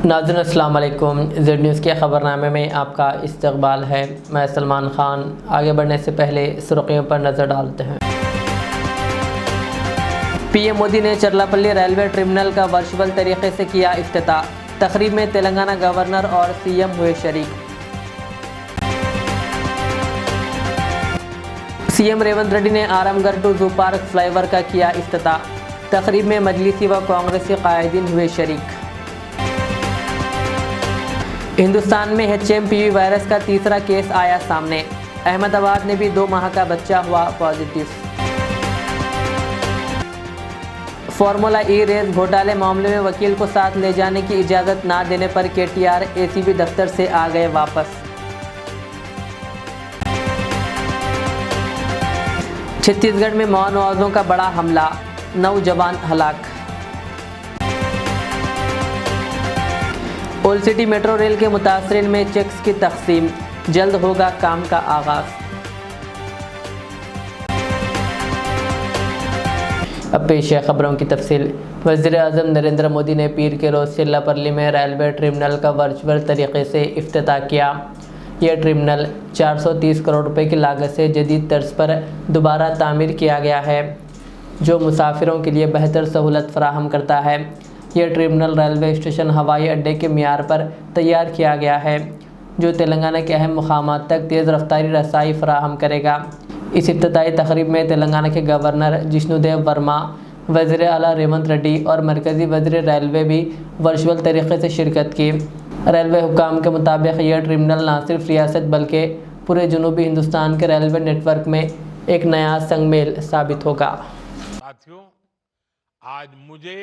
नाज़रीन अस्सलाम वालेकुम। ज़ेड न्यूज़ के ख़बरनामे में आपका इस्तकबाल है। मैं सलमान ख़ान। आगे बढ़ने से पहले सुर्खियों पर नज़र डालते हैं। पीएम मोदी ने चरलापल्ली रेलवे टर्मिनल का वर्चुअल तरीके से किया इफ्तिताह। तकरीब में तेलंगाना गवर्नर और सीएम हुए शरीक। सीएम रेवंत रेड्डी ने Aramghar to zoo park flyover का किया इफ्तिताह। तकरीब में मजलिसी व कांग्रेसी कायदीन हुए शरीक। हिंदुस्तान में HMPV वायरस का तीसरा केस आया सामने। अहमदाबाद में भी 2 माह का बच्चा हुआ पॉजिटिव। फार्मूला ई रेस घोटाले मामले में वकील को साथ ले जाने की इजाज़त ना देने पर KTR ACB दफ्तर से आ गए वापस। छत्तीसगढ़ में माओवादियों का बड़ा हमला, 9 जवान हलाक। ओल्ड सिटी मेट्रो रेल के मुतासरीन में चेक्स की तकसीम, जल्द होगा काम का आगाज। अब पेश है खबरों की तफसील। वज़ीर-ए-आज़म नरेंद्र मोदी ने पीर के रोज़ चरलापल्ली में रेलवे टर्मिनल का वर्चुअल तरीके से इफ्तिताह किया। यह टर्मिनल 430 करोड़ रुपए की लागत से जदीद तर्ज पर दोबारा तामीर किया गया है, जो मुसाफिरों के लिए बेहतर सहूलत फराहम करता है। यह टर्मिनल रेलवे स्टेशन हवाई अड्डे के मियार पर तैयार किया गया है, जो तेलंगाना के अहम मुकामात तक तेज़ रफ्तारी रसाई फराहम करेगा। इस इफ्तिताई तकरीब में तेलंगाना के गवर्नर जिष्णुदेव वर्मा, वज़ीर आला रेवंत रेड्डी और मरकज़ी वज़ीर रेलवे भी वर्चुअल तरीके से शिरकत की। रेलवे हुक्काम के मुताबिक यह टर्मिनल न सिर्फ रियासत बल्कि पूरे जनूबी हिंदुस्तान के रेलवे नेटवर्क में एक नया संगमेल साबित होगा। साथियों, आज मुझे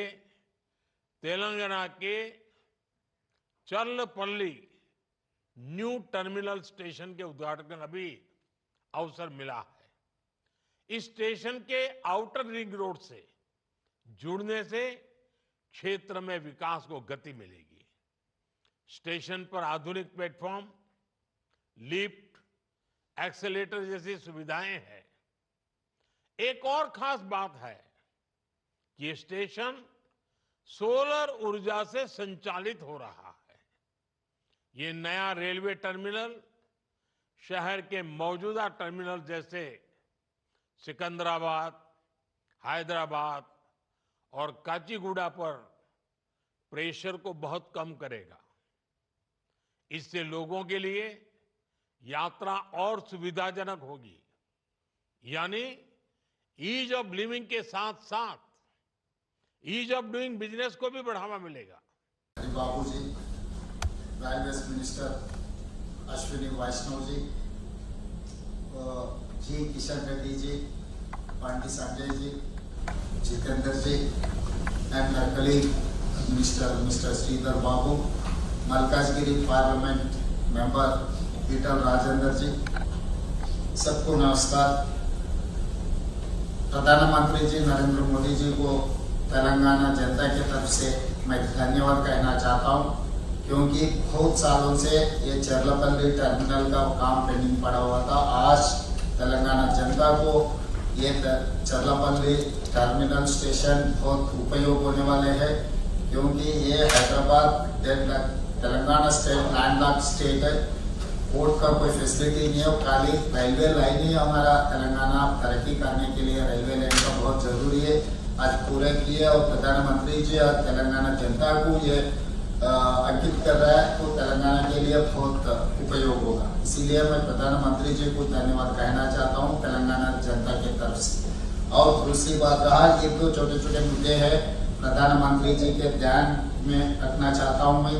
तेलंगाना के चरलापल्ली न्यू टर्मिनल स्टेशन के उद्घाटन का भी अवसर मिला है। इस स्टेशन के आउटर रिंग रोड से जुड़ने से क्षेत्र में विकास को गति मिलेगी। स्टेशन पर आधुनिक प्लेटफॉर्म, लिफ्ट, एक्सेलेटर जैसी सुविधाएं हैं। एक और खास बात है कि ये स्टेशन सोलर ऊर्जा से संचालित हो रहा है। ये नया रेलवे टर्मिनल शहर के मौजूदा टर्मिनल जैसे सिकंदराबाद, हैदराबाद और काचीगुड़ा पर प्रेशर को बहुत कम करेगा। इससे लोगों के लिए यात्रा और सुविधाजनक होगी, यानी ईज ऑफ लिविंग के साथ साथ ईज ऑफ डूइंग बिजनेस को भी बढ़ावा मिलेगा। Babu ji, railway minister Ashwini Vaishnaw ji, G Kishan Reddy ji, Pandi Sanjay ji, Jitendra ji, and my colleague mister Sridhar Babu, Malkajgiri parliament member Peter Rajendra ji, सबको नमस्कार। प्रधानमंत्री जी नरेंद्र मोदी जी को तेलंगाना जनता की तरफ से मैं धन्यवाद कहना चाहता हूं, क्योंकि बहुत सालों से ये चरलापल्ली टर्मिनल का काम पेंडिंग पड़ा हुआ था। आज तेलंगाना जनता को ये चरलापल्ली टर्मिनल स्टेशन बहुत उपयोग होने वाले हैं, क्योंकि ये Hyderabad Telangana state landlock state है। पोर्ट का कोई फैसिलिटी नहीं है, खाली रेलवे लाइन ही हमारा तेलंगाना तरक्की करने के लिए रेलवे लाइन का बहुत जरूरी है। आज पूरा किया और प्रधानमंत्री जी और तेलंगाना जनता को ये अंकित कर रहा है, तो तेलंगाना के लिए बहुत उपयोग होगा। इसीलिए मैं प्रधानमंत्री जी को धन्यवाद कहना चाहता हूँ तेलंगाना जनता की तरफ से। और दूसरी बात रहा, ये तो छोटे छोटे मुद्दे हैं, प्रधानमंत्री जी के ध्यान में रखना चाहता हूँ मैं।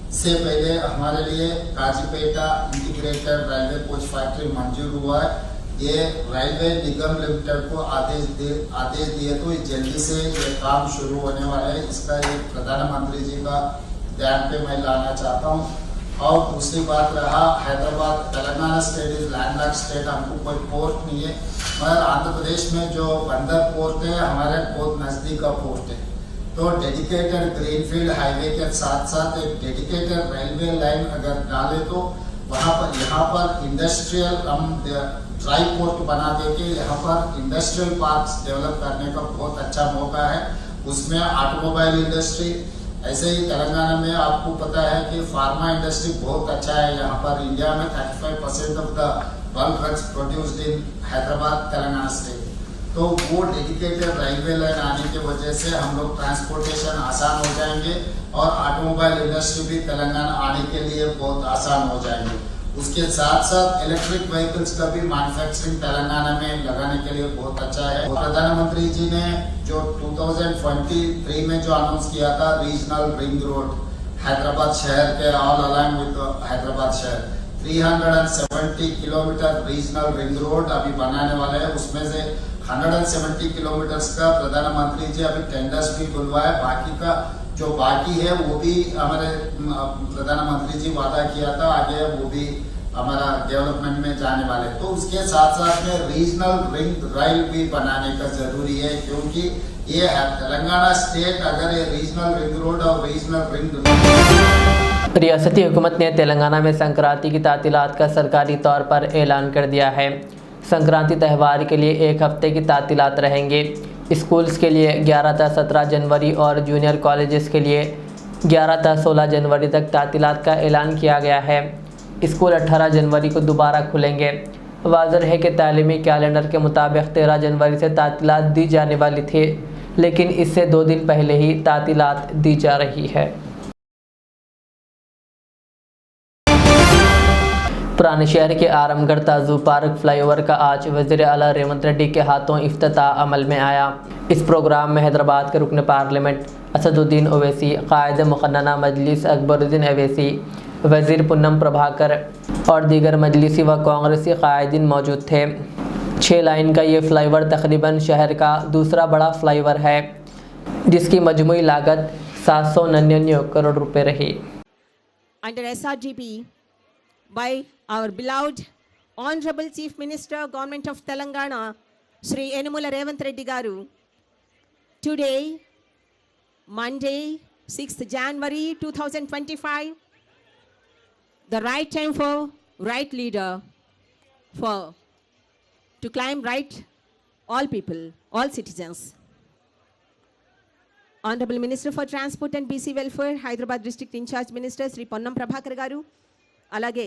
इससे पहले हमारे लिए काजीपेटा इंटीग्रेटेड रेलवे कोच फैक्ट्री मंजूर हुआ है। ये रेलवे निगम लिमिटेड को आदेश दिए तो जल्दी से ये काम शुरू होने वाला है। इसका एक प्रधानमंत्री जी का ध्यान पे मैं लाना चाहता हूँ। और दूसरी बात रहा, Hyderabad Telangana state is landlock state, हमको कोई पोर्ट नहीं है, मगर आंध्र प्रदेश में जो बंदर पोर्ट है हमारे बहुत नजदीक का पोर्ट है। तो डेडिकेटेड ग्रीनफील्ड हाईवे के साथ साथ एक डेडिकेटेड रेलवे लाइन अगर डाले तो वहाँ पर यहाँ पर इंडस्ट्रियल हम ड्राई पोर्ट बना देके यहाँ पर इंडस्ट्रियल पार्क्स डेवलप करने का बहुत अच्छा मौका है। उसमें ऑटोमोबाइल इंडस्ट्री, ऐसे ही तेलंगाना में आपको पता है कि फार्मा इंडस्ट्री बहुत अच्छा है। यहाँ पर इंडिया में 35% of the bulk drugs produced in Hyderabad Telangana state. तो वो डेडिकेटेड रेलवे लाइन आने की वजह से हम लोग ट्रांसपोर्टेशन आसान हो जाएंगे और ऑटोमोबाइल इंडस्ट्री भी तेलंगाना आने के लिए बहुत आसान हो जाएंगे। उसके साथ साथ इलेक्ट्रिक व्हीकल्स का भी मैन्युफैक्चरिंग तेलंगाना में लगाने के लिए बहुत अच्छा है। प्रधानमंत्री जी ने जो 2023 में जो अनाउंस किया था रीजनल रिंग रोड हैदराबाद शहर के ऑल अलाइन विद हैदराबाद शहर 370 किलोमीटर रीजनल रिंग रोड अभी बनाने वाले हैं। उसमें से 170 किलोमीटर का प्रधानमंत्री जी अभी टेंडर्स भी बुलवाए। बाकी का जो बाकी है वो भी हमारे प्रधानमंत्री जी वादा किया था आगे वो भी हमारा डेवलपमेंट में जाने वाले। तो उसके साथ साथ में रीजनल रिंग रेल भी बनाने का जरूरी है, क्योंकि ये है तेलंगाना स्टेट अगर ये रीजनल रिंग रोड और रीजनल रिंग रियासती हुकूमत ने तेलंगाना में संक्रांति की तातीलात का सरकारी तौर पर ऐलान कर दिया है। संक्रांति त्यौहार के लिए 1 हफ्ते की तातीलात रहेंगे। स्कूल्स के लिए 11 से 17 जनवरी और जूनियर कॉलेजेस के लिए 11 से 16 जनवरी तक तातीलात का ऐलान किया गया है। स्कूल 18 जनवरी को दोबारा खुलेंगे। वाज़ेह है कि तालीमी कैलेंडर के मुताबिक 13 जनवरी से तातीलात दी जाने वाली थी, लेकिन इससे 2 दिन पहले ही तातीलात दी जा रही है। पुराने शहर के आरामगढ़ ताजू पार्क फ्लाईओवर का आज वज़ीर आला रेवंत रेड्डी के हाथों इफ्तिताह अमल में आया। इस प्रोग्राम में हैदराबाद के रुकन पार्लियामेंट असदुद्दीन ओवैसी, कायद मुक़न्नना मजलिस अकबरुद्दीन अवैसी, वज़ीर पुन्नम प्रभाकर और दीगर मजलिसी व कांग्रेसी कायदीन मौजूद थे। 6 लाइन का ये फ्लाईओवर तकरीबन शहर का दूसरा बड़ा फ्लाईओवर है, जिसकी मजमूई लागत 799 करोड़ रुपए रही। Under SRGP by our beloved Honorable Chief Minister, Government of Telangana, Shri Yennamula Revanth Reddy Garu, today, Monday, 6th January 2025, the right time for right leader to claim right all people, all citizens. Honorable Minister for Transport and BC Welfare, Hyderabad District Incharge Minister Shri Ponnam Prabhakar Garu, అలాగే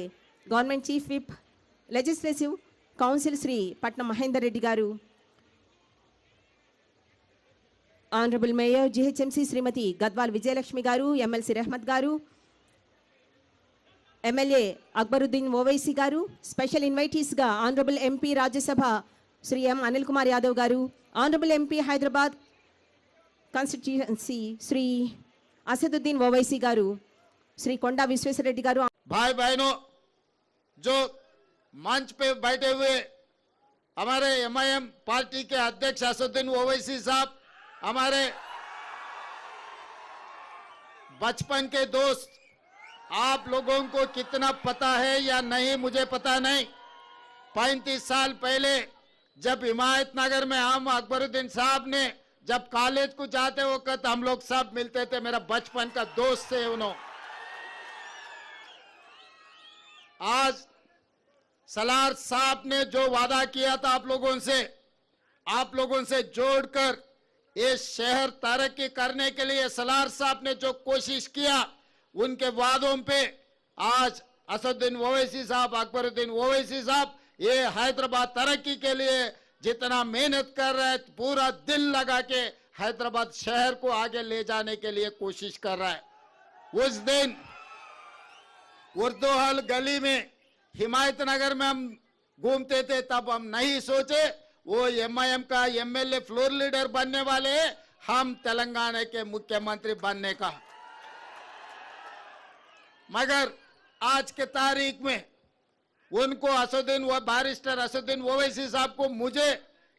government chief whip legislative council Shri Patnam Mahender Reddy garu, honourable mayor GHMC Shrimati Gadwal Vijayalakshmi garu, MLC Rahmath garu, MLA Akbaruddin Owaisi garu, special ఇన్వైటీస్గా honourable MP Rajya Sabha Shri M Anil Kumar Yadav garu, honourable MP Hyderabad constituency Shri Asaduddin Owaisi garu, Shri कोंडा विश्वेश्वर रेड्डी गारू, भाई बहनों जो मंच पे बैठे हुए हमारे एमआईएम पार्टी के अध्यक्ष असदुद्दीन ओवैसी साहब, हमारे बचपन के दोस्त, आप लोगों को कितना पता है या नहीं मुझे पता नहीं। 35 साल पहले जब हिमायत नगर में हम अकबरुद्दीन साहब ने जब कॉलेज को जाते वक्त हम लोग सब मिलते थे, मेरा बचपन का दोस्त थे उन्होंने। आज सलार साहब ने जो वादा किया था आप लोगों से जोड़कर ये शहर तरक्की करने के लिए सलार साहब ने जो कोशिश किया, उनके वादों पे आज असदुद्दीन ओवैसी साहब, अकबरुद्दीन ओवैसी साहब ये हैदराबाद तरक्की के लिए जितना मेहनत कर रहे हैं, पूरा दिल लगा के हैदराबाद शहर को आगे ले जाने के लिए कोशिश कर रहा है। उस दिन उर्दूहल गली में हिमायत नगर में हम घूमते थे, तब हम नहीं सोचे वो एमआईएम का एमएलए फ्लोर लीडर बनने वाले हैं, हम तेलंगाना के मुख्यमंत्री बनने का। मगर आज के तारीख में उनको बैरिस्टर असदुद्दीन ओवैसी साहब को मुझे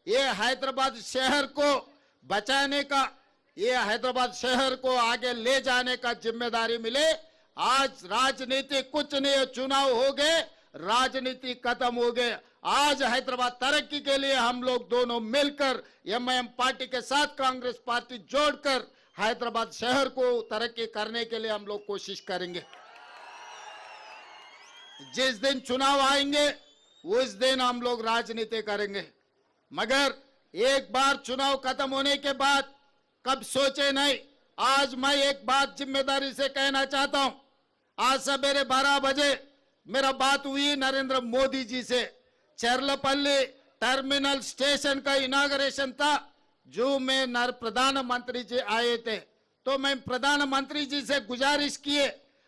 ये हैदराबाद शहर को बचाने का, ये हैदराबाद शहर को आगे ले जाने का जिम्मेदारी मिले। आज राजनीति कुछ नहीं, चुनाव हो गए, राजनीति खत्म हो गए। आज हैदराबाद तरक्की के लिए हम लोग दोनों मिलकर एमआईएम पार्टी के साथ कांग्रेस पार्टी जोड़कर हैदराबाद शहर को तरक्की करने के लिए हम लोग कोशिश करेंगे। जिस दिन चुनाव आएंगे उस दिन हम लोग राजनीति करेंगे, मगर एक बार चुनाव खत्म होने के बाद कब सोचे नहीं आज मैं एक बात जिम्मेदारी से कहना चाहता हूं। आज सवेरे 12 बजे मेरा बात हुई नरेंद्र मोदी जी से। चेरलपल्ली टर्मिनल स्टेशन का इनाग्रेशन था, जो में प्रधानमंत्री जी आए थे, तो मैं प्रधानमंत्री जी से गुजारिश किए,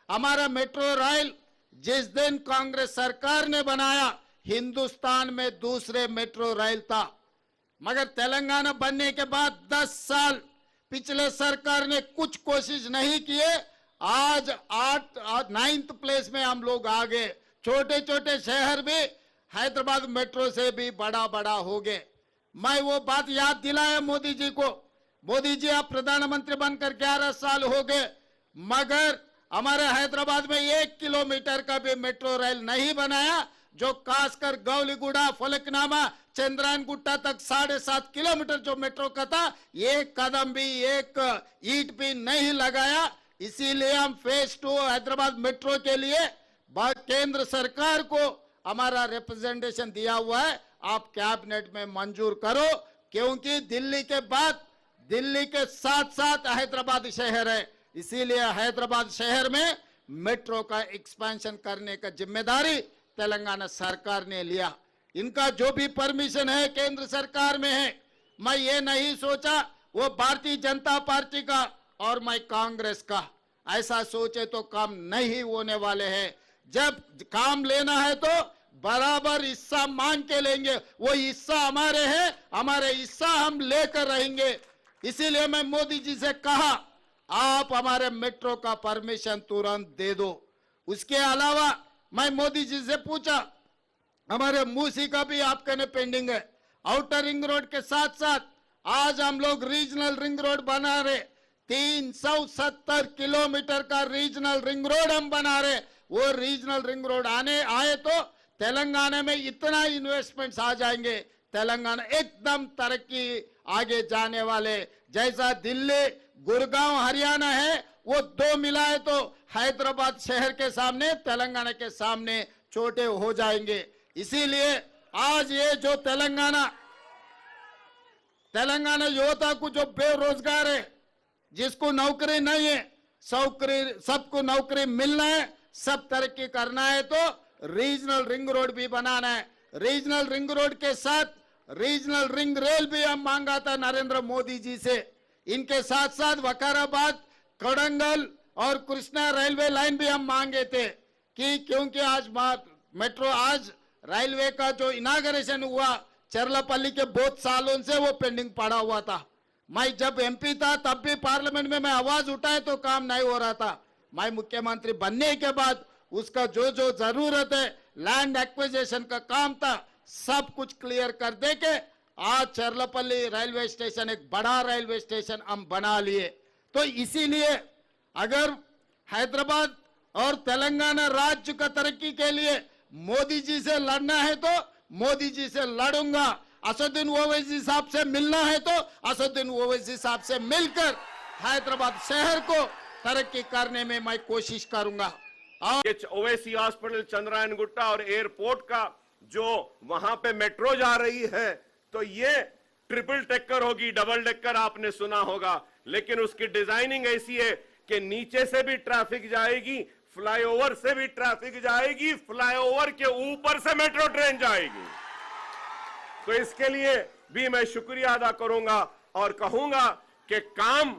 हमारा मेट्रो रेल जिस दिन कांग्रेस सरकार ने बनाया, हिंदुस्तान में दूसरे मेट्रो रेल था, मगर तेलंगाना बनने के बाद 10 साल पिछले सरकार ने कुछ कोशिश नहीं किए। आज 9th प्लेस में हम लोग आ गए। छोटे छोटे शहर भी हैदराबाद मेट्रो से भी बड़ा बड़ा हो गए। मैं वो बात याद दिलाया मोदी जी को। मोदी जी आप प्रधानमंत्री बनकर 11 साल हो गए, मगर हमारे हैदराबाद में 1 किलोमीटर का भी मेट्रो रेल नहीं बनाया, जो खासकर गौलीगुड़ा, फलकनामा, चंद्रायन गुट्टा तक 7.5 किलोमीटर जो मेट्रो का था, एक कदम भी, एक ईंट भी नहीं लगाया। इसीलिए हम फेज 2 हैदराबाद मेट्रो के लिए केंद्र सरकार को हमारा रिप्रेजेंटेशन दिया हुआ है, आप कैबिनेट में मंजूर करो, क्योंकि दिल्ली के बाद दिल्ली के साथ साथ हैदराबाद शहर है। इसीलिए हैदराबाद शहर में मेट्रो का एक्सपेंशन करने का जिम्मेदारी तेलंगाना सरकार ने लिया। इनका जो भी परमिशन है केंद्र सरकार में है। मैं ये नहीं सोचा वो भारतीय जनता पार्टी का और मैं कांग्रेस का, ऐसा सोचे तो काम नहीं होने वाले हैं। जब काम लेना है तो बराबर हिस्सा मांग के लेंगे, वो हिस्सा हमारे हैं, हमारे हिस्सा हम लेकर रहेंगे। इसीलिए मैं मोदी जी से कहा, आप हमारे मेट्रो का परमिशन तुरंत दे दो। उसके अलावा मैं मोदी जी से पूछा, हमारे मूसी का भी आपके ने पेंडिंग है। आउटर रिंग रोड के साथ साथ आज हम लोग रीजनल रिंग रोड बना रहे, 370 किलोमीटर का रीजनल रिंग रोड हम बना रहे। वो रीजनल रिंग रोड आए तो तेलंगाना में इतना इन्वेस्टमेंट्स आ जाएंगे, तेलंगाना एकदम तरक्की आगे जाने वाले। जैसा दिल्ली, गुड़गांव, हरियाणा है, वो 2 मिलाए तो हैदराबाद शहर के सामने, तेलंगाना के सामने छोटे हो जाएंगे। इसीलिए आज ये जो तेलंगाना युवता को जो बेरोजगार है, जिसको नौकरी नहीं है, सबको नौकरी मिलना है, सब तरक्की करना है, तो रीजनल रिंग रोड भी बनाना है। रीजनल रिंग रोड के साथ रीजनल रिंग रेल भी हम मांगा था नरेंद्र मोदी जी से। इनके साथ साथ वकाराबाद, कोडंगल और कृष्णा रेलवे लाइन भी हम मांगे थे, कि क्योंकि आज मेट्रो आज रेलवे का जो इनाग्रेशन हुआ, चेरलपल्ली के बहुत सालों से वो पेंडिंग पड़ा हुआ था। मैं जब एमपी था तब भी पार्लियामेंट में मैं आवाज उठाए तो काम नहीं हो रहा था। मैं मुख्यमंत्री बनने के बाद उसका जो जो जरूरत है, लैंड एक्विजिशन का काम था, सब कुछ क्लियर कर दे के आज चेरलपल्ली रेलवे स्टेशन एक बड़ा रेलवे स्टेशन हम बना लिए। तो इसीलिए अगर हैदराबाद और तेलंगाना राज्य का तरक्की के लिए मोदी जी से लड़ना है तो मोदी जी से लड़ूंगा। असदुद्दीन ओवैसी साहब से मिलना है तो असदुद्दीन ओवैसी साहब से मिलकर हैदराबाद शहर को तरक्की करने में मैं कोशिश करूंगा। ओवैसी हॉस्पिटल, चंद्रायन गुट्टा और एयरपोर्ट का जो वहां पे मेट्रो जा रही है, तो ये ट्रिपल टेकर होगी, डबल डेकर आपने सुना होगा, लेकिन उसकी डिजाइनिंग ऐसी है कि नीचे से भी ट्रैफिक जाएगी, फ्लाईओवर से भी ट्रैफिक जाएगी, फ्लाईओवर के ऊपर से मेट्रो ट्रेन जाएगी। तो इसके लिए भी मैं शुक्रिया अदा करूंगा और कहूंगा कि काम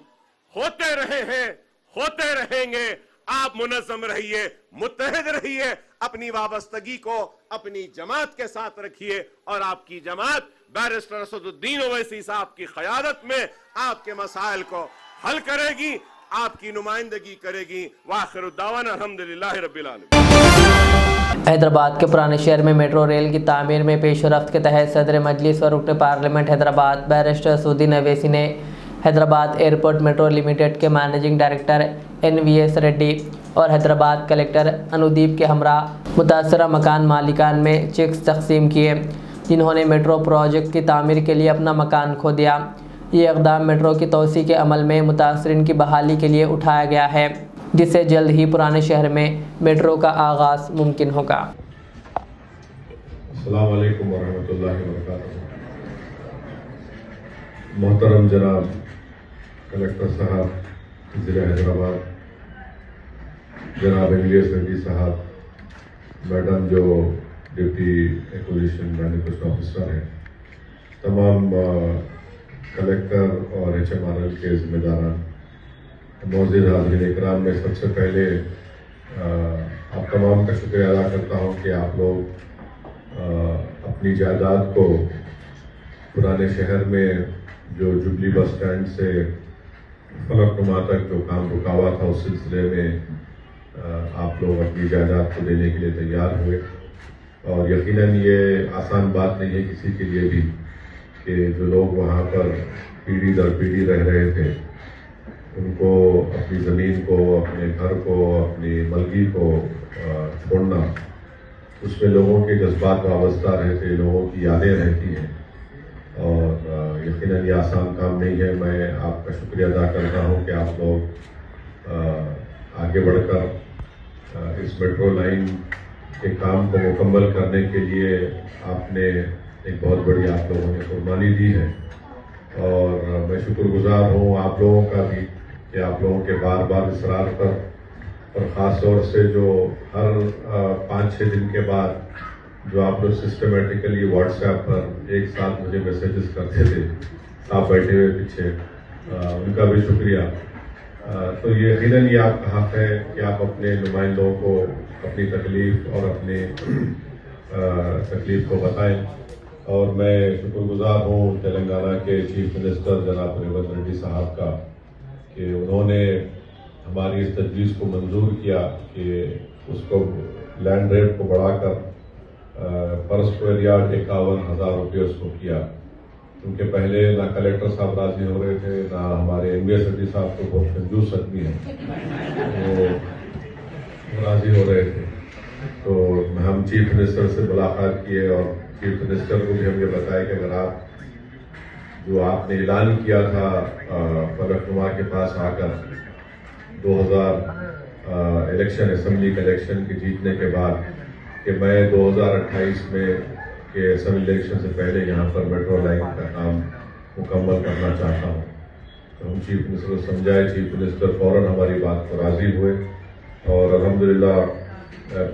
होते रहे हैं, होते रहेंगे। आप मुनज़्ज़म रहिए, मुत्तहिद रहिए, अपनी वाबस्तगी को अपनी जमात के साथ रखिए और आपकी जमात बैरिस्टर असदुद्दीन ओवैसी साहब की क़यादत में आपके मसाइल को हल करेगी, आपकी नुमाइंदगी करेगी। वाखिरुद्दावाना अल्हम्दुलिल्लाहि रब्बिल आलमीन। हैदराबाद के पुराने शहर में मेट्रो रेल की तामीर में पेशरफ्त के तहत सदर मजलिस व रुकन पार्लियामेंट हैदराबाद बैरिस्टर असदुद्दीन ओवैसी ने हैदराबाद एयरपोर्ट मेट्रो लिमिटेड के मैनेजिंग डायरेक्टर NVS रेड्डी और हैदराबाद कलेक्टर अनुदीप के हमरा मुतासरा मकान मालिकान में चेक्स तकसीम किए, जिन्होंने मेट्रो प्रोजेक्ट की तामीर के लिए अपना मकान खो दिया। ये इक़दाम मेट्रो की तोसी के अमल में मुतासरीन की बहाली के लिए उठाया गया है, जिससे जल्द ही पुराने शहर में मेट्रो का आगाज़ मुमकिन होगा। अस्सलाम वालेकुम वरहमतुल्लाहि वबरकातुहू। मोहतरम जनाब कलेक्टर साहब, ज़िला हैदराबाद, जनाब MVS रेड्डी साहब, मैडम जो डिप्टी एक्विजिशन मैनेजमेंट ऑफिसर हैं, तमाम कलेक्टर और HMRL के जिम्मेदारान, मौजूद हाज़रीन इकराम, मैं सबसे पहले आप तमाम का शुक्रिया अदा करता हूँ कि आप लोग अपनी जायदाद को पुराने शहर में जो जुबली बस स्टैंड से फलकनुमा तक जो काम रुका हुआ था, उस सिलसिले में आप लोग अपनी जायदाद को देने के लिए तैयार हुए। और यकीनन ये आसान बात नहीं है किसी के लिए भी कि जो लोग वहाँ पर पीढ़ी दर पीढ़ी रह रहे थे, उनको अपनी ज़मीन को, अपने घर को, अपनी मलगी को छोड़ना, उसमें लोगों के जज्बात वाबस्ता रहते, लोगों की यादें रहती हैं और यकीनन ये आसान काम नहीं है। मैं आपका शुक्रिया अदा करता हूँ कि आप लोग आगे बढ़कर इस मेट्रो लाइन के काम को मुकम्मल करने के लिए आपने एक बहुत बड़ी आप लोगों ने कुर्बानी दी है और मैं शुक्रगुजार हूँ आप लोगों का भी कि आप लोगों के बार बार इसरार पर और ख़ास तौर से जो हर 5-6 दिन के बाद जो आप लोग सिस्टमेटिकली व्हाट्सएप पर एक साथ मुझे मैसेजेस करते थे, आप बैठे हुए पीछे, उनका भी शुक्रिया। तो ये यकीनन ये आपका हक़ है कि आप अपने नुमाइंदों को अपनी तकलीफ़ और अपने तकलीफ़ को बताएं। और मैं शुक्रगुजार हूँ तेलंगाना के चीफ मिनिस्टर जनाब रेवंत रेड्डी साहब का कि उन्होंने हमारी इस तजवीज़ को मंजूर किया कि उसको लैंड रेट को बढ़ाकर पर स्क्वायर यार्ड 51,000 रुपये उसको किया, क्योंकि पहले ना कलेक्टर साहब राज़ी हो रहे थे, ना हमारे MVS रेड्डी साहब तो बहुत कंजूस आदमी हैं, वो राज़ी हो रहे थे। तो हम चीफ मिनिस्टर से मुलाकात किए और चीफ मिनिस्टर को भी हम ये बताया कि अगर आप जो आपने ऐलान किया था फलकनुमा के पास आकर 2000 इलेक्शन, असेंबली के इलेक्शन के जीतने के बाद, कि मैं 2028 में के असेंबली इलेक्शन से पहले यहाँ पर मेट्रो लाइन का काम मुकम्मल करना चाहता हूँ। तो हम चीफ मिनिस्टर को समझाए, चीफ मिनिस्टर फ़ौरन हमारी बात को राज़ी हुए और अल्हम्दुलिल्लाह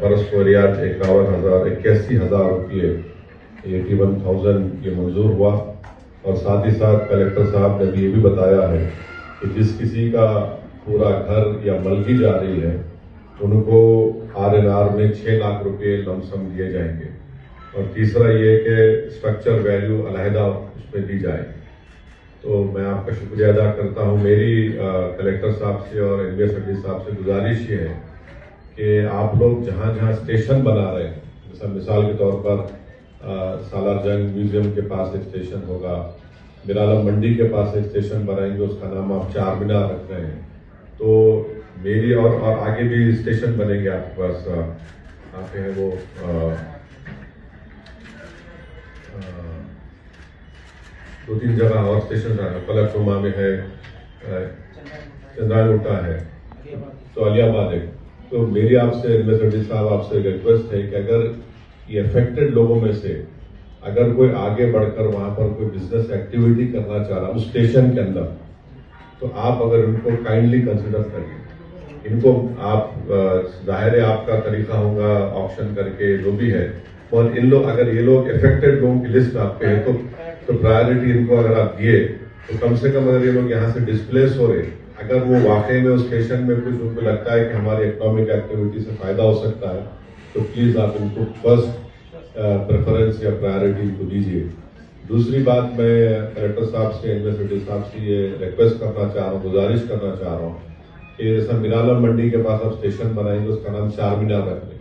पर स्क्वायर यार्ड 81,000 रुपये 81,000 ये मंजूर हुआ। और साथ ही साथ कलेक्टर साहब ने भी ये भी बताया है कि जिस किसी का पूरा घर या मलगी जा रही है उनको RNR में 6 लाख रुपए लमसम दिए जाएंगे। और तीसरा ये कि स्ट्रक्चर वैल्यू अलहदा उसमें दी जाए। तो मैं आपका शुक्रिया अदा करता हूँ। मेरी कलेक्टर साहब से और MVS रेड्डी साहब से गुजारिश ये है कि आप लोग जहाँ जहाँ स्टेशन बना रहे हैं, जैसा मिसाल के तौर पर सालार जंग म्यूजियम के पास एक स्टेशन होगा, मिरालम मंडी के पास एक स्टेशन बनाएंगे, उसका नाम आप चार मीनार रख रहे हैं। तो मेरी और आगे भी स्टेशन बनेंगे आपके पास, आते हैं वो दो तीन जगह और स्टेशन फलकनुमा में है, चंद्रायगुट्टा है, तो अलियाबाद है। तो मेरी आपसे MVS रेड्डी साहब आपसे रिक्वेस्ट है कि अगर ये अफेक्टेड लोगों में से अगर कोई आगे बढ़कर वहां पर कोई बिजनेस एक्टिविटी करना चाह रहा उस स्टेशन के अंदर, तो आप अगर इनको काइंडली कंसिडर करिए। इनको आप जाहिर है आपका तरीका होगा ऑक्शन करके जो भी है, और इन लोग अगर ये लोग अफेक्टेड लोगों की लिस्ट आप पे है तो प्रायोरिटी इनको अगर आप दिए तो कम से कम अगर ये लोग यहाँ से डिस्प्लेस हो रहे, अगर वो वाकई में उस स्टेशन में कुछ उनको लगता है कि हमारी इकोनॉमिक एक्टिविटी से फायदा हो सकता है, तो प्लीज आप इनको फर्स्ट प्रेफरेंस या प्रायोरिटी इनको दीजिए। दूसरी बात, मैं कलेक्टर साहब से MVS रेड्डी साहब से ये रिक्वेस्ट करना चाह रहा हूँ, गुजारिश करना चाह रहा हूँ कि जैसा मिरालम मंडी के पास आप स्टेशन बनाएंगे, उसका नाम चार मीनार रख लें।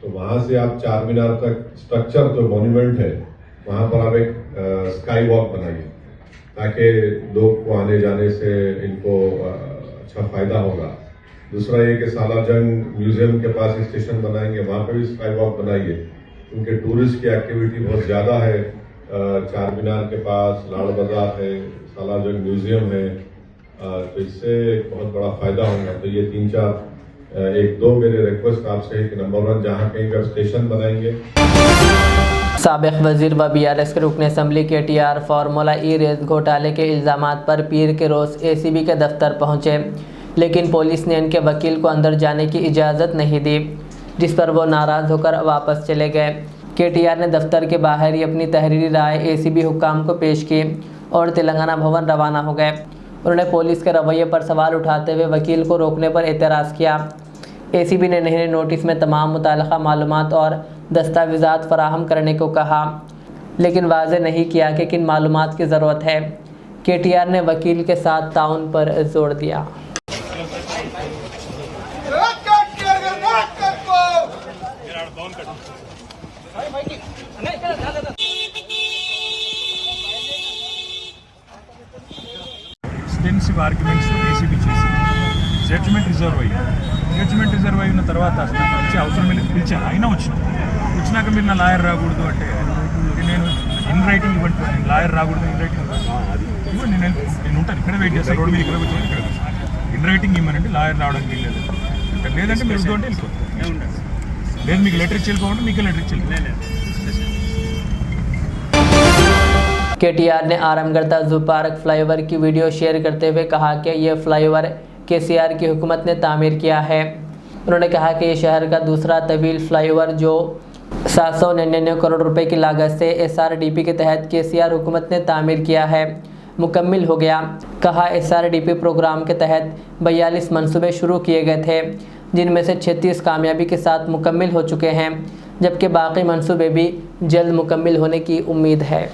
तो वहां से आप चार मीनार तक स्ट्रक्चर जो मॉन्यूमेंट है वहां पर आप एक स्काई वॉक बनाइए, ताकि लोग को आने जाने से इनको अच्छा फायदा होगा। दूसरा ये कि सालार जंग म्यूजियम के पास स्टेशन बनाएंगे, वहां पर भी स्काई वॉक बनाइए, क्योंकि टूरिस्ट की एक्टिविटी बहुत ज़्यादा है। चार मीनार के पास लाड़ बाजार है, सालार जंग म्यूजियम है, तो इससे बहुत बड़ा फायदा होगा। तो ये 3-4 एक दो मेरे रिक्वेस्ट आपसे है कि नंबर 1, जहाँ कहीं पर स्टेशन बनाएंगे। साबिक वजीर व BRS के रुकन असम्बली KTR फार्मूला ई रेस घोटाले के इल्ज़ामात पर पीर के रोज़ ACB के दफ्तर पहुँचे। लेकिन पुलिस ने उनके वकील को अंदर जाने की इजाज़त नहीं दी, जिस पर वो नाराज़ होकर वापस चले गए। KTR ने दफ्तर के बाहर ही अपनी तहरीरी राय ACB हुक्काम को पेश की और तेलंगाना भवन रवाना हो गए। उन्होंने पुलिस के रवैये पर सवाल उठाते हुए वकील को रोकने पर एतराज़ किया। ACB ने नए नोटिस में तमाम मुताल्लिक़ा मालूमात और दस्तावेज़ात फराहम करने को कहा, लेकिन वाज़ेह नहीं किया कि किन मालूमात की ज़रूरत है। KTR ने वकील के साथ ताउन पर जोर दिया। ఎక్స్టెన్సివ్ ఆర్గ్యుమెంట్స్ ACB చేసి జడ్జిమెంట్ రిజర్వ్ అయిన తర్వాత వచ్చి అవసరం వెళ్ళి పిలిచాను, అయినా వచ్చినాక మీరు నా లాయర్ రాకూడదు అంటే నేను ఇన్ రైటింగ్ ఇవ్వండి, లాయర్ రాకూడదు ఇన్ రైటింగ్ ఇవ్వండి, నేను ఉంటాను ఇక్కడ వెయిట్ చేస్తాను, రోడ్డు మీద ఇక్కడ కూర్చొని ఇక్కడ ఇన్ రైటింగ్ ఇవ్వనంటే లాయర్ రావడానికి వీల్లేదు, లేదంటే మీరు వద్దు అంటే వెళ్ళిపోతాను, లేదు మీకు లెటర్ ఇచ్చి వెళ్ళిపోమంటే మీకు లెటర్ ఇచ్చి వెళ్ళిపోలేదు। KTR ने आरामगढ़ जू पार्क फ्लाईओवर की वीडियो शेयर करते हुए कहा कि यह फ्लाईओवर KCR की हुकूमत ने तामीर किया है। उन्होंने कहा कि ये शहर का दूसरा तवील फ्लाईओवर जो 799 करोड़ रुपए की लागत से SRDP के तहत KCR हुकूमत ने तामीर किया है, मुकम्मिल हो गया। कहा SRDP प्रोग्राम के तहत 42 मंसूबे शुरू किए गए थे, जिनमें से 36 कामयाबी के साथ मुकम्मिल हो चुके हैं, जबकि बाकी मंसूबे भी जल्द मुकम्मिल होने की उम्मीद है।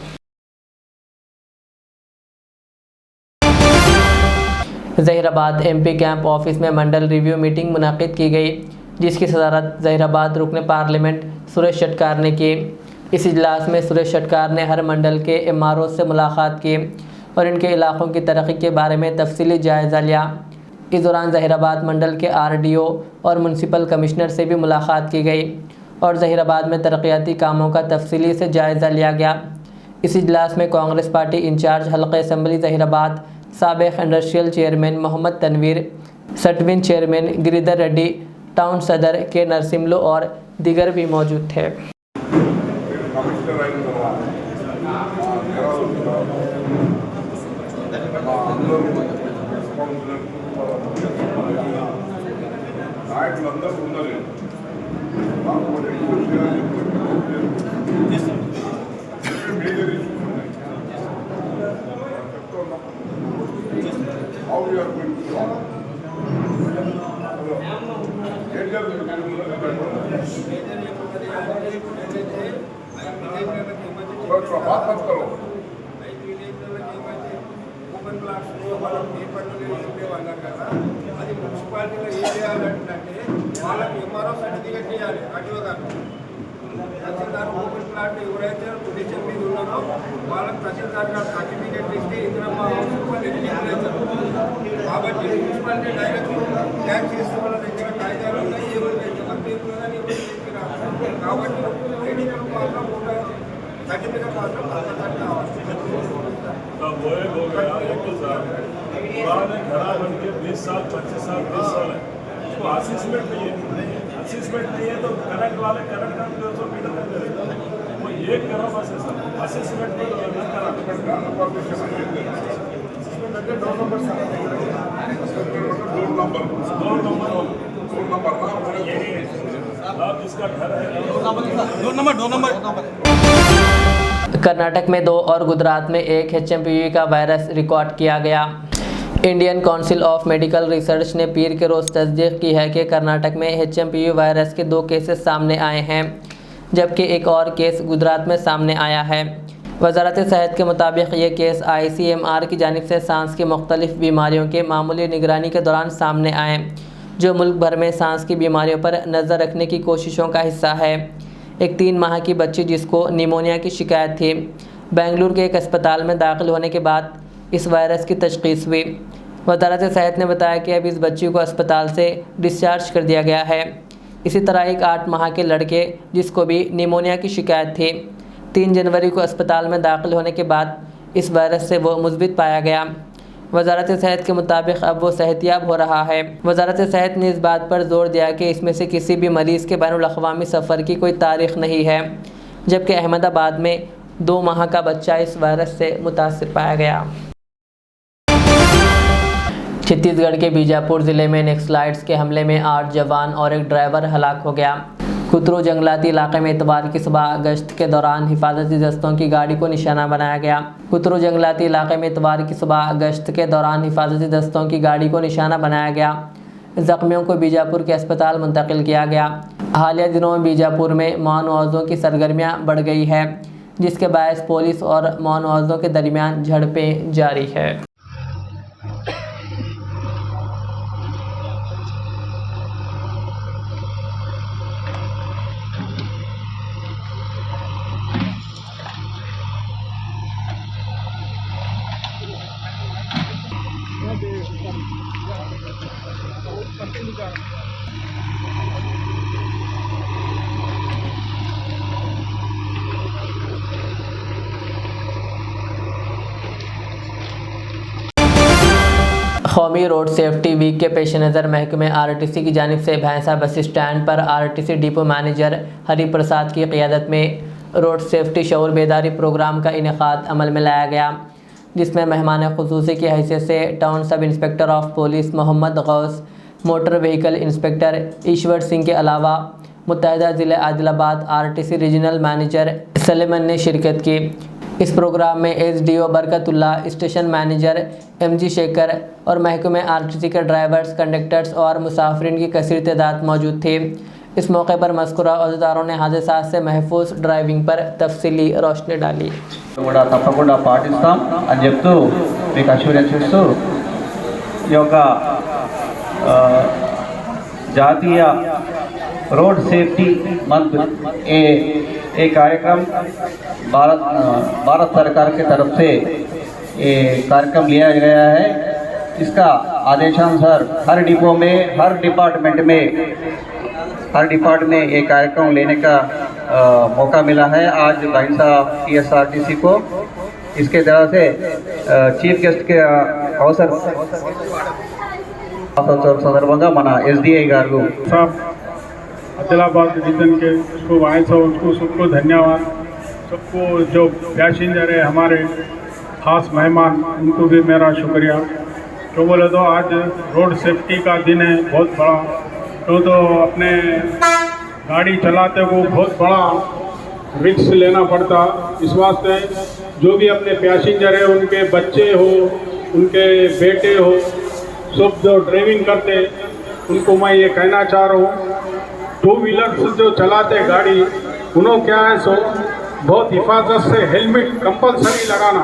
ज़हीराबाद MP कैंप ऑफिस में मंडल रिव्यू मीटिंग मुनाकिद की गई, जिसकी सदारत ज़हीराबाद रुकन पार्लियामेंट सुरेश षटकार ने की। इस इजलास में सुरेश षटकार ने हर मंडल के MRO से मुलाकात की और इनके इलाकों की तरक्की के बारे में तफसीली जायज़ा लिया। इस दौरान ज़हीराबाद मंडल के RDO और म्यूनसिपल कमिश्नर से भी मुलाकात की गई और ज़हीराबाद में तरक्याती कामों का तफसीली से जायज़ा लिया गया। इस इजलास में कांग्रेस पार्टी इंचार्ज हल्का असम्बली ज़हीराबाद, साबिक इंडस्ट्रियल चेयरमैन मोहम्मद तनवीर, सटविन चेयरमैन गिरिधर रेड्डी, टाउन सदर के नरसिम्लू और दीगर भी मौजूद थे। How we are going to solve? बात मत करो। అది మున్సిపాలిటీలో ఏం చేయాలంటే వాళ్ళకి MRO సర్టిఫికేట్ చేయాలి ఆర్టీఓ గారు, తహసీల్దార్ ఓపెన్ ప్లాట్ ఎవరైతే పొజిషన్ మీద ఉన్నారో వాళ్ళకి తహసీల్దార్ గారు సర్టిఫికేట్ ఇస్తే ఇంద్రమ్మ హౌస్ వాళ్ళు ఎలిజిబుల్ అవుతారు। కాబట్టి మున్సిపాలిటీ డైరెక్ట్ ట్యాక్స్ ఇస్తే వాళ్ళ దగ్గర కాయిదాలు ఉన్నాయి, ఎవరి దగ్గర పేరు కానీ ఎవరి దగ్గర, కాబట్టి మెడికల్ మాత్రం ఒక సర్టిఫికేట్ మాత్రం కంపల్సరీ కావాలి। घड़ा बन के 20 साल 25 साल 30 साल है, उसको असेसमेंट नहीं है, तो करंट वाले करंट का 200 मीटर तक करेगा, वो एक करो बस असेसमेंट नहीं करा दो नंबर जिसका घर है दो नंबर। कर्नाटक में 2 और गुजरात में 1 HMPV का वायरस रिकॉर्ड किया गया। Indian council of medical research ने पीर के रोज़ तस्दीक की है कि कर्नाटक में HMPV वायरस के 2 केसेस सामने आए हैं, जबकि एक और केस गुजरात में सामने आया है। वजारत सेहत के मुताबिक ये केस ICMR की जानिब से सांस की मुख्तलिफ बीमारियों के मामूली निगरानी के दौरान सामने आए, जो मुल्क भर में सांस की बीमारियों पर नज़र रखने की कोशिशों का हिस्सा है। एक 3 माह की बच्ची जिसको निमोनिया की शिकायत थी, बेंगलुरु के एक अस्पताल में दाखिल होने के बाद इस वायरस की तशख़ीस हुई। वजारत सेहत ने बताया कि अब इस बच्ची को अस्पताल से डिस्चार्ज कर दिया गया है। इसी तरह एक 8 माह के लड़के जिसको भी निमोनिया की शिकायत थी, 3 जनवरी को अस्पताल में दाखिल होने के बाद इस वायरस से वो मुस्बित पाया गया। वजारत सेहत के मुताबिक अब वो सेहतियाब हो रहा है। वजारत सेहत ने इस बात पर जोर दिया कि इसमें से किसी भी मरीज़ के बैनुल-अक़वामी सफ़र की कोई तारीख़ नहीं है, जबकि अहमदाबाद में 2 माह का बच्चा इस वायरस से मुतासिर पाया गया। छत्तीसगढ़ के बीजापुर जिले में नक्सलाइट्स के हमले में 8 जवान और एक ड्राइवर हलाक हो गया। कुतरू जंगलाती इलाके में इतवार की सुबह गश्त के दौरान हिफाजती दस्तों की गाड़ी को निशाना बनाया गया। कुतरू जंगलाती इलाके में इतवार की सुबह गश्त के दौरान हिफाजती दस्तों की गाड़ी को निशाना बनाया गया। जख्मियों को बीजापुर के अस्पताल मुंतकिल किया गया। हालिया दिनों में बीजापुर में मौनवाजों की सरगर्मियां बढ़ गई है, जिसके बायस पुलिस और मौनवाजों के दरमियान झड़पें जारी है। कौमी रोड सेफ्टी वीक के पेश नज़र महकमे आरटीसी की जानिब से भैंसा बस स्टैंड पर RTC depot manager Hari Prasad की क़ियादत में रोड सेफ्टी शऊर बेदारी प्रोग्राम का इनेकाद अमल में लाया गया, जिसमें मेहमान खुसूसी की हैसियत से town sub inspector of police Mohammed Gaus, motor vehicle inspector Ishwar Singh के अलावा मुत्तहिदा ज़िले Adilabad RTC regional manager Saleman ने शिरकत की। इस प्रोग्राम में SDO Barkatullah, station manager MG Shekhar और महकमे आरटीसी के ड्राइवर्स, कंडक्टर्स और मुसाफिरीन की कसीर तादाद मौजूद थे। इस मौके पर मज़कूरा अहदेदारों ने हादसा से महफूज ड्राइविंग पर तफसीली रोशनी डाली। తప్పకుండా పాటిస్తాం అని చెప్తూ మీకు అష్యూరెన్స్ ఇస్తూ ఈ యొక్క జాతీయ रोड सेफ्टी मंथ ये कार्यक्रम भारत सरकार की तरफ से ये कार्यक्रम लिया गया है। इसका आदेशानुसार हर डिपो में, हर डिपार्टमेंट में ये कार्यक्रम लेने का मौका मिला है आज भैंसा टीएसआरटीसी को। इसके तरह से चीफ गेस्ट के अवसर संदर्भंगा मन एसडीఐ गारू आदिलाबाद रीजन के उसको आए थे, उसको सबको धन्यवाद। सबको जो पैसेंजर है हमारे ख़ास मेहमान, उनको भी मेरा शुक्रिया। तो बोले तो आज रोड सेफ्टी का दिन है बहुत बड़ा, तो अपने गाड़ी चलाते को बहुत बड़ा रिस्क लेना पड़ता। इस वास्ते जो भी अपने पैसेंजर है, उनके बच्चे हो, उनके बेटे हो, सब जो ड्राइविंग करते उनको मैं ये कहना चाह रहा हूँ, टू व्हीलर्स जो चलाते गाड़ी उन्होंने क्या है सो बहुत हिफाजत से हेलमेट कंपलसरी लगाना।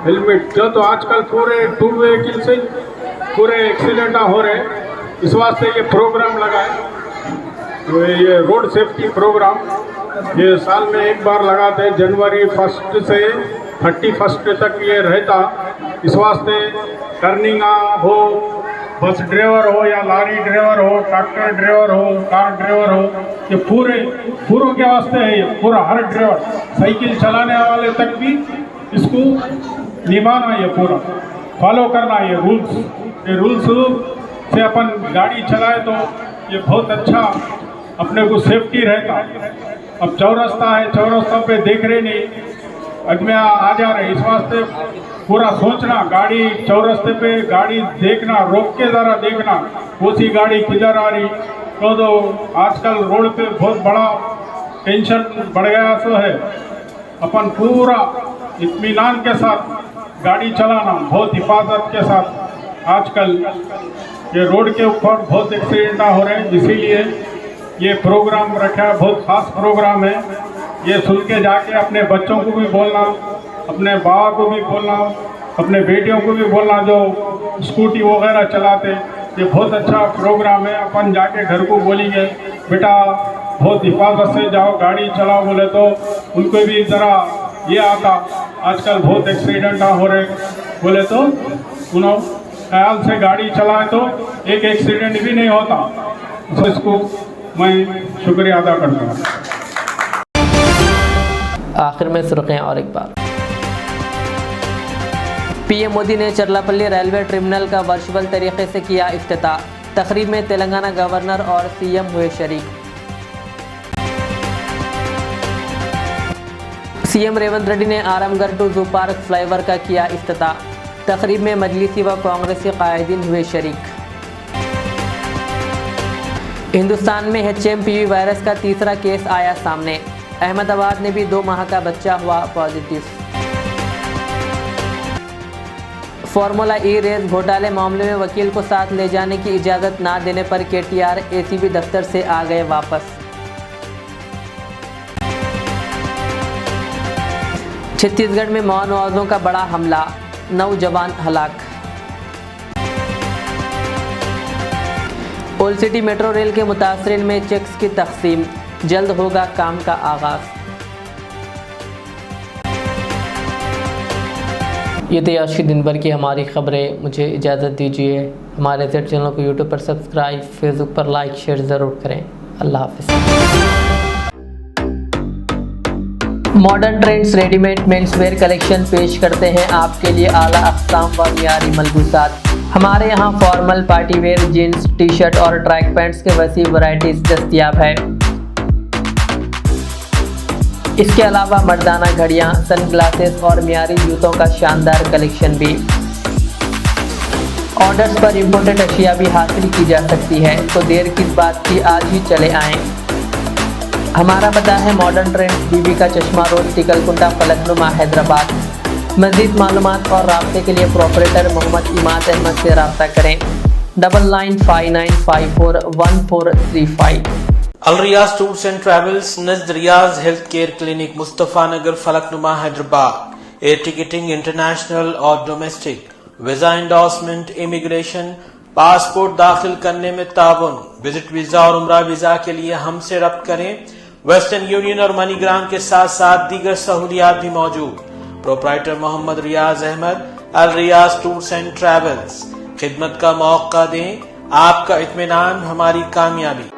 हेलमेट जो तो आजकल पूरे टू व्हीकल से पूरे एक्सीडेंट हो रहे, इस वास्ते ये प्रोग्राम लगाए। तो ये रोड सेफ्टी प्रोग्राम ये साल में एक बार लगाते, जनवरी 1 से 31 तक ये रहता। इस वास्ते टर्निंग हो, बस ड्राइवर हो या लॉरी ड्राइवर हो, ट्रैक्टर ड्राइवर हो, कार ड्राइवर हो, ये पूरों के वास्ते है। ये पूरा हर ड्राइवर, साइकिल चलाने वाले तक भी इसको निभाना, ये पूरा फॉलो करना। ये रूल्स से अपन गाड़ी चलाए तो ये बहुत अच्छा अपने को सेफ्टी रहता। अब चौरस्ता है, चौरस्ता पे देख रहे नहीं, आदमी आ जा रहे, इस वास्ते पूरा सोचना, गाड़ी चौरस्ते पे गाड़ी देखना, रोक के ज़रा देखना कौन सी गाड़ी किधर आ रही। तो आजकल रोड पे बहुत बड़ा टेंशन बढ़ गया सो है। अपन पूरा इत्मीनान के साथ गाड़ी चलाना, बहुत हिफाजत के साथ। आजकल ये रोड के ऊपर बहुत एक्सीडेंट हो रहे हैं, इसीलिए ये प्रोग्राम रखा है, बहुत खास प्रोग्राम है। ये सुन के जाके अपने बच्चों को भी बोलना, अपने बाबा को भी बोलना, अपने बेटियों को भी बोलना जो स्कूटी वगैरह चलाते। ये बहुत अच्छा प्रोग्राम है। अपन जाके घर को बोलेंगे बेटा बहुत हिफाजत से जाओ, गाड़ी चलाओ, बोले तो उनको भी ज़रा ये आता। आजकल बहुत एक्सीडेंट हो रहे, बोले तो उन्होंने ख्याल से गाड़ी चलाए तो एक एक्सीडेंट भी नहीं होता। तो इसको मैं शुक्रिया अदा करता हूँ। आखिर में सुर्खियां और एक बार। पीएम मोदी ने चरलापल्ली रेलवे टर्मिनल का वर्चुअल तरीके से किया इफ्तिताह। तकरीब में तेलंगाना गवर्नर और सीएम हुए शरीक। सीएम रेवंत रेड्डी ने Aramghar to zoo park flyover का किया इफ्तिताह। तकरीब में मजलिसी व कांग्रेसी कायदीन हुए शरीक। हिंदुस्तान में HMPV वायरस का तीसरा केस आया सामने। अहमदाबाद में भी 2 माह का बच्चा हुआ पॉजिटिव। फार्मूला ई रेस घोटाले मामले में वकील को साथ ले जाने की इजाज़त ना देने पर KTR ACB दफ्तर से आ गए वापस। छत्तीसगढ़ में माओवादियों का बड़ा हमला, 9 जवान हलाक। ओल्ड सिटी मेट्रो रेल के मुतासरीन में चेक्स की तकसीम, जल्द होगा काम का आगाज। ये थी आज की दिन भर की हमारी खबरें। मुझे इजाज़त दीजिए। हमारे Z चैनल को YouTube पर सब्सक्राइब, फेसबुक पर लाइक शेयर ज़रूर करें। अल्लाह हाफ़िज़। Modern trends readymade menswear collection पेश करते हैं आपके लिए आला अक़साम व मियारी मलबूसात। हमारे यहाँ formal, party wear, jeans, T shirt और ट्रैक पैंट्स के वसी वैरायटीज दस्तयाब है। इसके अलावा मर्दाना घड़ियाँ, सन ग्लासेस और मियारी जूतों का शानदार कलेक्शन भी। ऑर्डर्स पर इम्पोर्टेड अशिया भी हासिल की जा सकती है, तो देर किस बात की, आज ही चले आएँ। हमारा पता है मॉडर्न ट्रेंड्स, बीबी का चश्मा रोड, टिकलकुंटा, फलकनुमा, हैदराबाद। मज़ीद मालूमात और राब्ते के लिए प्रोपरेटर मोहम्मद इमाद अहमद से रब्ता करें। 9959541435। Al Riyaz tours and travels, नज़द Riyaz health care clinic, Mustafa Nagar, Falaknuma, Hyderabad. Air ticketing international और domestic, visa endorsement, immigration, passport दाखिल करने में ताउन, विजिट वीजा और उम्रा वीजा के लिए हमसे रब्त करें। वेस्टर्न यूनियन और मनीग्राम के साथ साथ दीगर सहूलियात भी मौजूद। Proprietor Mohammed Riyaz Ahmed, Al Riyaz tours and travels. खिदमत का मौका दें, आपका इत्मीनान हमारी कामयाबी।